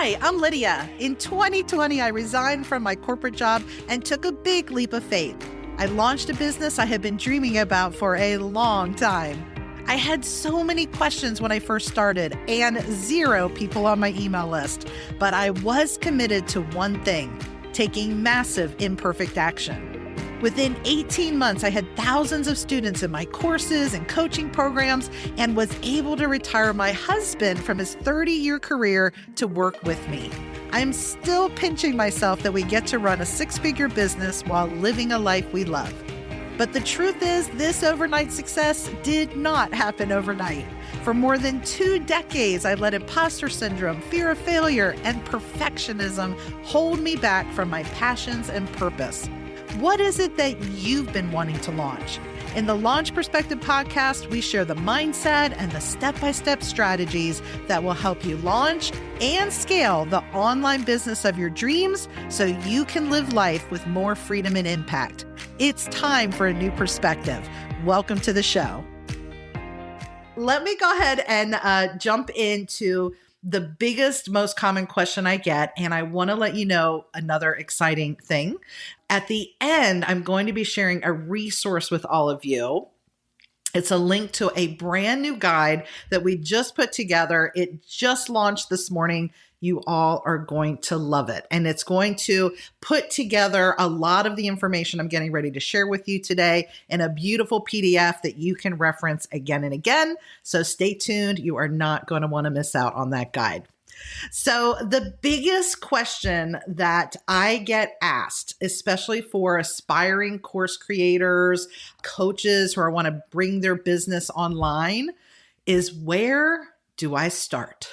Hi, I'm Lydia. In 2020, I resigned from my corporate job and took a big leap of faith. I launched a business I had been dreaming about for a long time. I had so many questions when I first started and 0 people on my email list, but I was committed to one thing, taking massive imperfect action. Within 18 months, I had thousands of students in my courses and coaching programs and was able to retire my husband from his 30-year career to work with me. I'm still pinching myself that we get to run a 6-figure business while living a life we love. But the truth is, this overnight success did not happen overnight. For more than 2 decades, I let imposter syndrome, fear of failure, and perfectionism hold me back from my passions and purpose. What is it that you've been wanting to launch? In the Launch Perspective podcast, we share the mindset and the step-by-step strategies that will help you launch and scale the online business of your dreams so you can live life with more freedom and impact. It's time for a new perspective. Welcome to the show. Let me go ahead and jump into the biggest, most common question I get, and I want to let you know another exciting thing. At the end, I'm going to be sharing a resource with all of you. It's a link to a brand new guide that we just put together. It just launched this morning. You all are going to love it. And it's going to put together a lot of the information I'm getting ready to share with you today in a beautiful PDF that you can reference again and again. So stay tuned. You are not going to want to miss out on that guide. So the biggest question that I get asked, especially for aspiring course creators, coaches who want to bring their business online, is where do I start?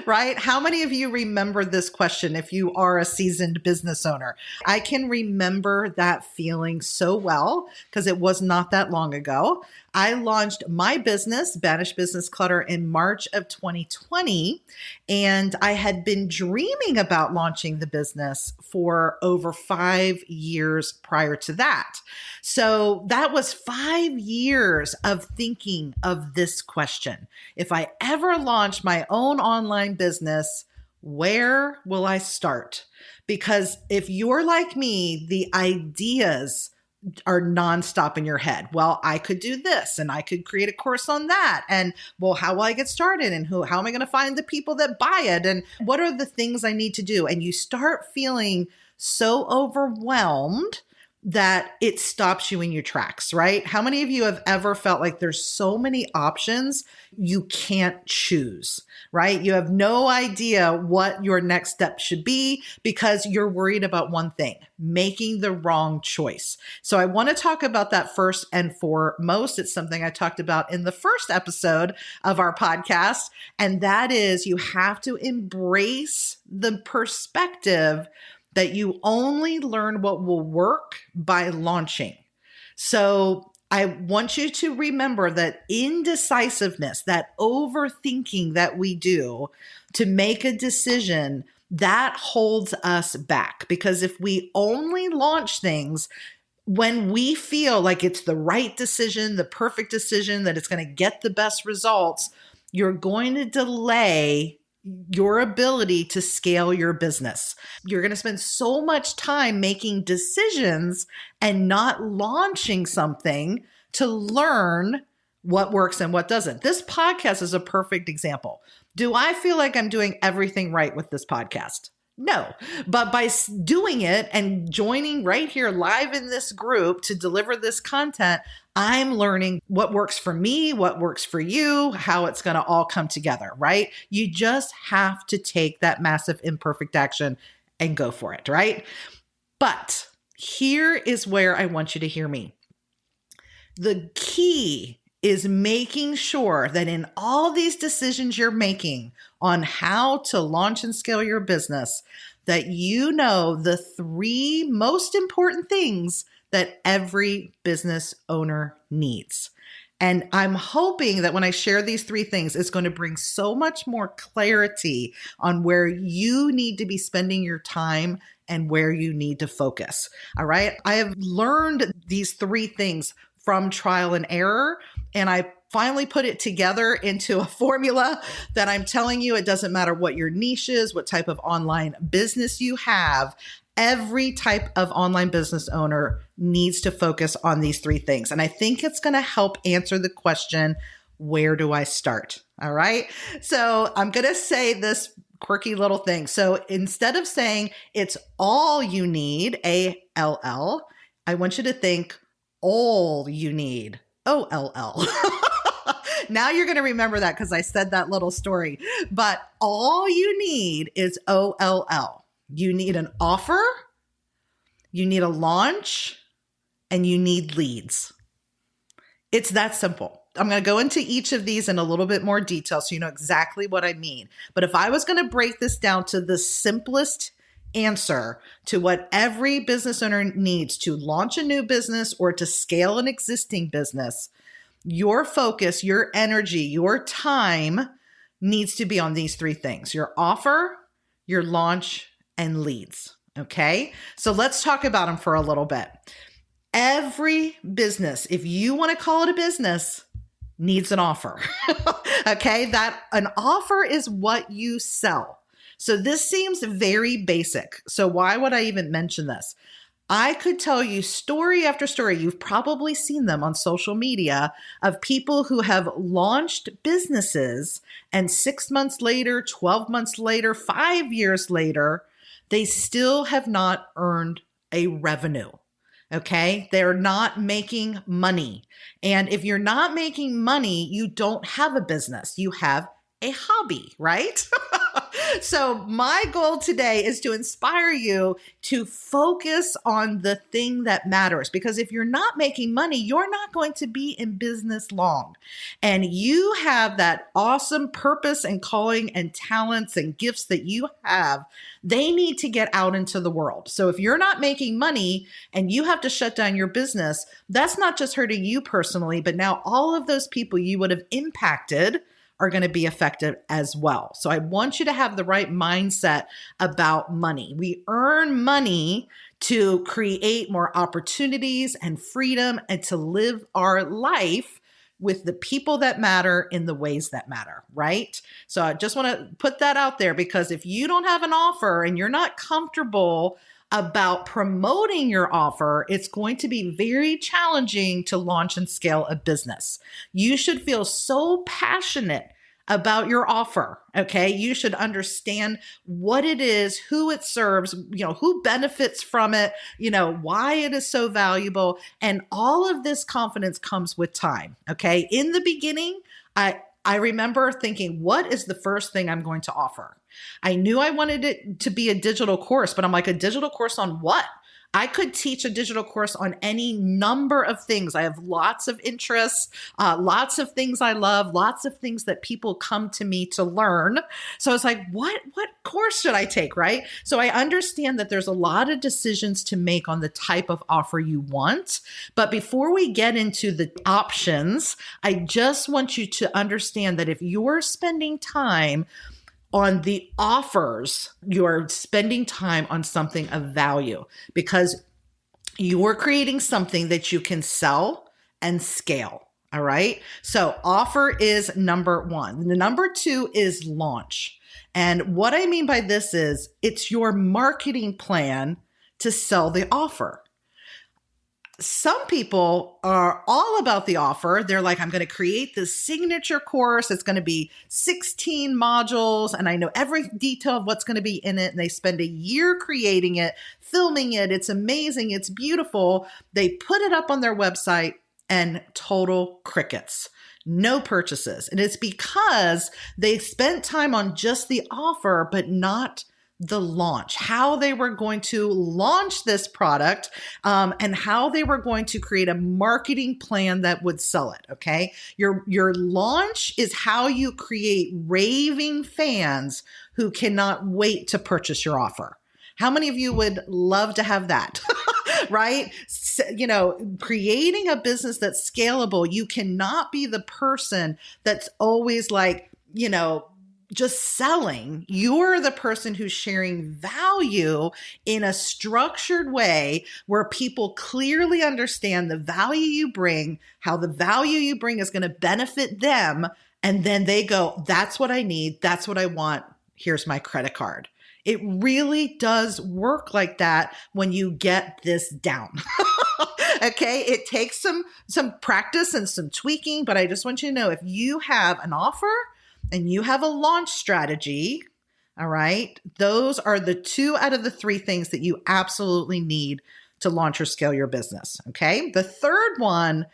Right? How many of you remember this question if you are a seasoned business owner? I can remember that feeling so well because it was not that long ago. I launched my business, Banish Business Clutter, in March of 2020, and I had been dreaming about launching the business for over 5 years prior to that. So that was 5 years of thinking of this question. If I ever launch my own online business, where will I start? Because if you're like me, the ideas are nonstop in your head. Well, I could do this and I could create a course on that. And well, how will I get started? And how am I going to find the people that buy it? And what are the things I need to do? And you start feeling so overwhelmed that it stops you in your tracks, right? How many of you have ever felt like there's so many options you can't choose, right? You have no idea what your next step should be because you're worried about one thing, making the wrong choice. So I want to talk about that first and foremost. It's something I talked about in the first episode of our podcast, and that is you have to embrace the perspective that you only learn what will work by launching. So I want you to remember that indecisiveness, that overthinking that we do to make a decision, that holds us back. Because if we only launch things when we feel like it's the right decision, the perfect decision, that it's going to get the best results, you're going to delay your ability to scale your business. You're going to spend so much time making decisions and not launching something to learn what works and what doesn't. This podcast is a perfect example. Do I feel like I'm doing everything right with this podcast? No, but by doing it and joining right here live in this group to deliver this content, I'm learning what works for me, what works for you, how it's going to all come together, right? You just have to take that massive imperfect action and go for it, right? But here is where I want you to hear me. The key is making sure that in all these decisions you're making on how to launch and scale your business, that you know the 3 most important things that every business owner needs. And I'm hoping that when I share these 3 things, it's going to bring so much more clarity on where you need to be spending your time and where you need to focus. All right. I have learned these 3 things from trial and error, and I finally put it together into a formula that I'm telling you, it doesn't matter what your niche is, what type of online business you have. Every type of online business owner needs to focus on these three things. And I think it's going to help answer the question, where do I start? All right. So I'm going to say this quirky little thing. So instead of saying it's all you need, ALL, I want you to think all you need, OLL. Now you're going to remember that because I said that little story. But all you need is OLL. You need an offer, you need a launch, and you need leads. It's that simple. I'm going to go into each of these in a little bit more detail so you know exactly what I mean. But if I was going to break this down to the simplest answer to what every business owner needs to launch a new business or to scale an existing business, your focus, your energy, your time needs to be on these three things: your offer, your launch, and leads. Okay. So let's talk about them for a little bit. Every business, if you want to call it a business, needs an offer. Okay. That an offer is what you sell. So this seems very basic. So why would I even mention this? I could tell you story after story. You've probably seen them on social media of people who have launched businesses and 6 months later, 12 months later, 5 years later, they still have not earned a revenue. Okay. They're not making money. And if you're not making money, you don't have a business. You have a hobby, right? So my goal today is to inspire you to focus on the thing that matters, because if you're not making money, you're not going to be in business long. And you have that awesome purpose and calling and talents and gifts that you have. They need to get out into the world. So if you're not making money and you have to shut down your business, that's not just hurting you personally, but now all of those people you would have impacted are going to be affected as well. So I want you to have the right mindset about money. We earn money to create more opportunities and freedom and to live our life with the people that matter in the ways that matter, right? So I just want to put that out there, because if you don't have an offer and you're not comfortable about promoting your offer, it's going to be very challenging to launch and scale a business. You should feel so passionate about your offer. Okay. You should understand what it is, who it serves, who benefits from it, why it is so valuable. And all of this confidence comes with time. Okay. In the beginning, I remember thinking, what is the first thing I'm going to offer? I knew I wanted it to be a digital course, but I'm like, a digital course on what? I could teach a digital course on any number of things. I have lots of interests, lots of things I love, lots of things that people come to me to learn. So I was like, what course should I take, right? So I understand that there's a lot of decisions to make on the type of offer you want. But before we get into the options, I just want you to understand that if you're spending time on the offers, you're spending time on something of value, because you're creating something that you can sell and scale. All right. So offer is number one. The number two is launch. And what I mean by this is it's your marketing plan to sell the offer. Some people are all about the offer. They're like, I'm going to create this signature course. It's going to be 16 modules, and I know every detail of what's going to be in it. And they spend a year creating it, filming it. It's amazing. It's beautiful. They put it up on their website and total crickets. No purchases. And it's because they spent time on just the offer, but not the launch, how they were going to launch this product, and how they were going to create a marketing plan that would sell it. Okay. Your launch is how you create raving fans who cannot wait to purchase your offer. How many of you would love to have that? Right? Creating a business that's scalable, you cannot be the person that's always like, just selling. You're the person who's sharing value in a structured way where people clearly understand the value you bring, how the value you bring is going to benefit them. And then they go, that's what I need. That's what I want. Here's my credit card. It really does work like that when you get this down. Okay. It takes some practice and some tweaking, but I just want you to know if you have an offer and you have a launch strategy, all right, those are the 2 out of the 3 things that you absolutely need to launch or scale your business. Okay. The third one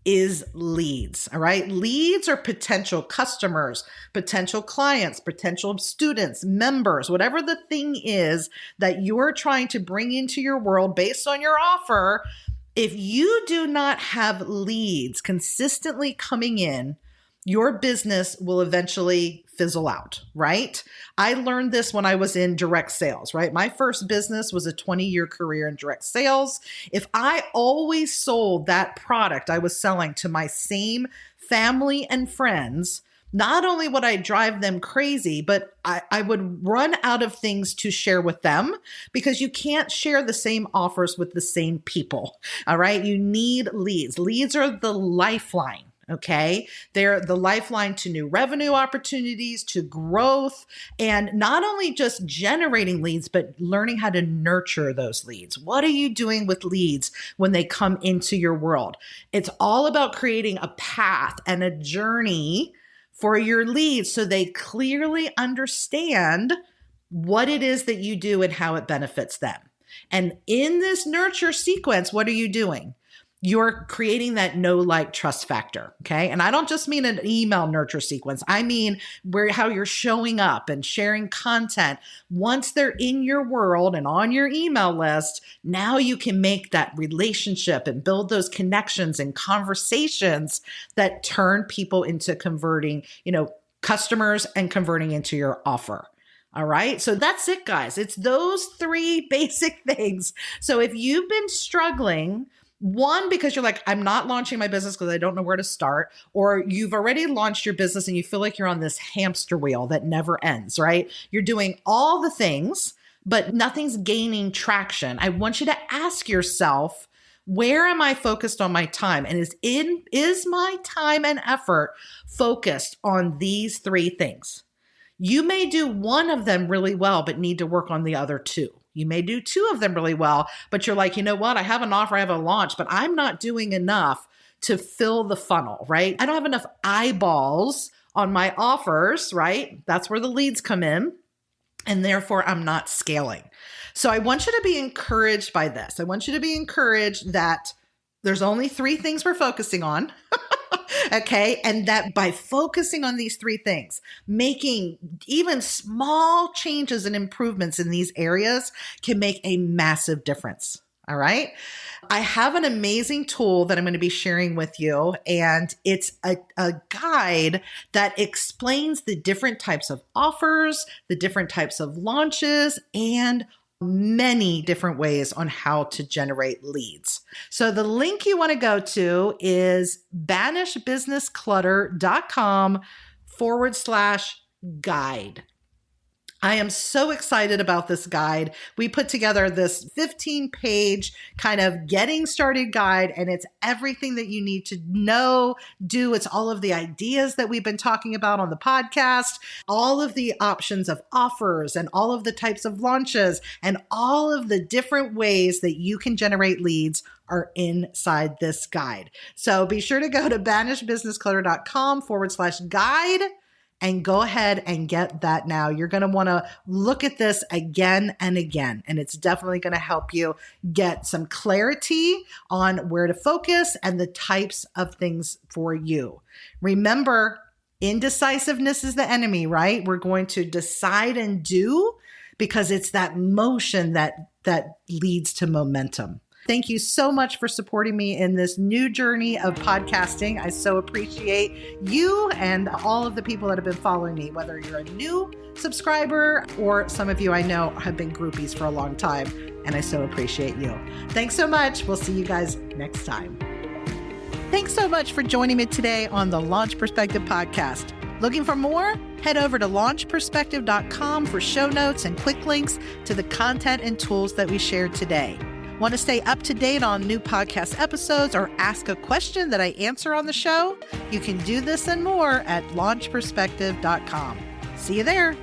is leads. All right. Leads are potential customers, potential clients, potential students, members, whatever the thing is that you're trying to bring into your world based on your offer. If you do not have leads consistently coming in, your business will eventually fizzle out, right? I learned this when I was in direct sales, right? My first business was a 20-year career in direct sales. If I always sold that product I was selling to my same family and friends, not only would I drive them crazy, but I would run out of things to share with them because you can't share the same offers with the same people, all right? You need leads. Leads are the lifeline. Okay. They're the lifeline to new revenue opportunities, to growth, and not only just generating leads, but learning how to nurture those leads. What are you doing with leads when they come into your world? It's all about creating a path and a journey for your leads so they clearly understand what it is that you do and how it benefits them. And in this nurture sequence, what are you doing? You're creating that know, like, trust factor. Okay. And I don't just mean an email nurture sequence. I mean how you're showing up and sharing content. Once they're in your world and on your email list, now you can make that relationship and build those connections and conversations that turn people into converting, customers and converting into your offer. All right. So that's it, guys. It's those 3 basic things. So if you've been struggling, one, because you're like, I'm not launching my business because I don't know where to start, or you've already launched your business and you feel like you're on this hamster wheel that never ends, right? You're doing all the things, but nothing's gaining traction. I want you to ask yourself, where am I focused on my time? And is my time and effort focused on these 3 things? You may do one of them really well, but need to work on the other 2. You may do 2 of them really well, but you're like, you know what? I have an offer, I have a launch, but I'm not doing enough to fill the funnel, right? I don't have enough eyeballs on my offers, right? That's where the leads come in. And therefore, I'm not scaling. So I want you to be encouraged by this. I want you to be encouraged that there's only 3 things we're focusing on. Okay. And that by focusing on these 3 things, making even small changes and improvements in these areas can make a massive difference. All right. I have an amazing tool that I'm going to be sharing with you, and it's a guide that explains the different types of offers, the different types of launches, and many different ways on how to generate leads. So the link you want to go to is banishbusinessclutter.com/guide. I am so excited about this guide. We put together this 15-page kind of getting started guide, and it's everything that you need to know, do. It's all of the ideas that we've been talking about on the podcast, all of the options of offers and all of the types of launches and all of the different ways that you can generate leads are inside this guide. So be sure to go to banishbusinessclutter.com/guide. And go ahead and get that now. You're going to want to look at this again and again, and it's definitely going to help you get some clarity on where to focus and the types of things for you. Remember, indecisiveness is the enemy, right? We're going to decide and do because it's that motion that leads to momentum. Thank you so much for supporting me in this new journey of podcasting. I so appreciate you and all of the people that have been following me, whether you're a new subscriber or some of you I know have been groupies for a long time, and I so appreciate you. Thanks so much. We'll see you guys next time. Thanks so much for joining me today on the Launch Perspective Podcast. Looking for more? Head over to launchperspective.com for show notes and quick links to the content and tools that we shared today. Want to stay up to date on new podcast episodes or ask a question that I answer on the show? You can do this and more at launchperspective.com. See you there.